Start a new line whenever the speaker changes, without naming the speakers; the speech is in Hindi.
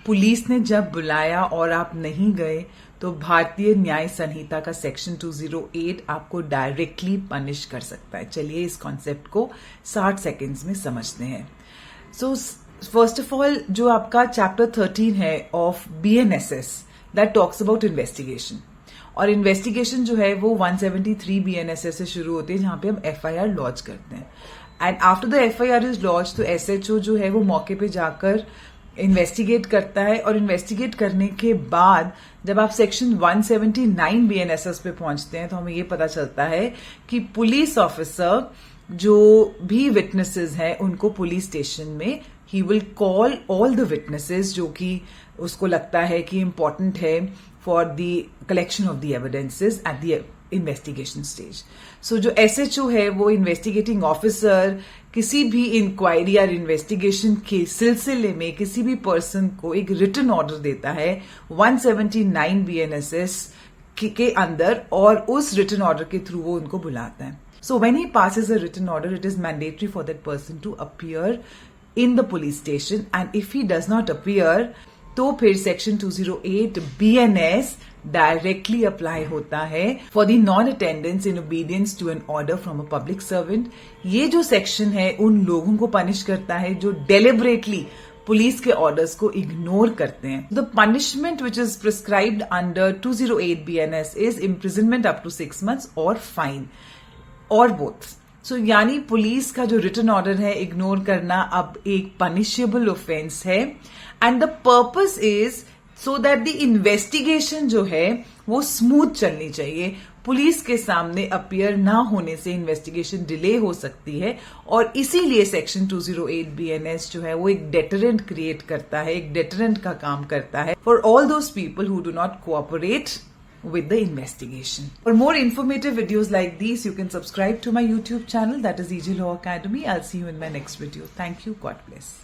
पुलिस ने जब बुलाया और आप नहीं गए तो भारतीय न्याय संहिता का सेक्शन 208 आपको डायरेक्टली पनिश कर सकता है। चलिए इस कॉन्सेप्ट को 60 सेकेंड्स में समझते हैं। सो फर्स्ट ऑफ ऑल, जो आपका चैप्टर 13 है of BNSS that talks about investigation, और इन्वेस्टिगेशन जो है वो 173 BNSS से शुरू होती है, जहां पे हम FIR लॉन्च करते हैं। And after the FIR is launch तो SHO जो है वो मौके पे जाकर इन्वेस्टिगेट करता है, और इन्वेस्टिगेट करने के बाद जब आप सेक्शन 179 BNSS पे पहुंचते हैं तो हमें ये पता चलता है कि पुलिस ऑफिसर जो भी विटनेसेस हैं उनको पुलिस स्टेशन में ही will call all the witnesses जो कि उसको लगता है कि इंपॉर्टेंट है for the collection of the evidences at the investigation stage. So जो SHO है वो इन्वेस्टिगेटिंग ऑफिसर किसी भी इंक्वायरी या इन्वेस्टिगेशन के सिलसिले में किसी भी पर्सन को एक रिटन ऑर्डर देता है 179 BNSS के अंदर, और उस रिटन ऑर्डर के थ्रू वो उनको बुलाता है। So when he passes a written order it is mandatory for that person to appear in the police station, and if he does not appear तो फिर सेक्शन 208 BNS डायरेक्टली अप्लाई होता है for the non attendance in obedience to an order from a public servant. ये जो सेक्शन है उन लोगों को पनिश करता है जो डेलिबरेटली पुलिस के ऑर्डर्स को इग्नोर करते हैं। The punishment which is prescribed under 208 BNS is imprisonment up to 6 months और फाइन, और बोथ। सो यानी पुलिस का जो रिटन ऑर्डर है इग्नोर करना अब एक पनिशेबल ऑफेंस है, and the purpose is so that the investigation जो है वो स्मूथ चलनी चाहिए। पुलिस के सामने अपीयर ना होने से इन्वेस्टिगेशन डिले हो सकती है, और इसीलिए सेक्शन 208 BNS जो है वो एक डेटरेंट क्रिएट करता है, एक डेटरेंट का काम करता है for all those people who do not cooperate with the investigation. For more informative videos like these, you can subscribe to my YouTube channel, that is EG Law Academy. I'll see you in my next video. Thank you. God bless.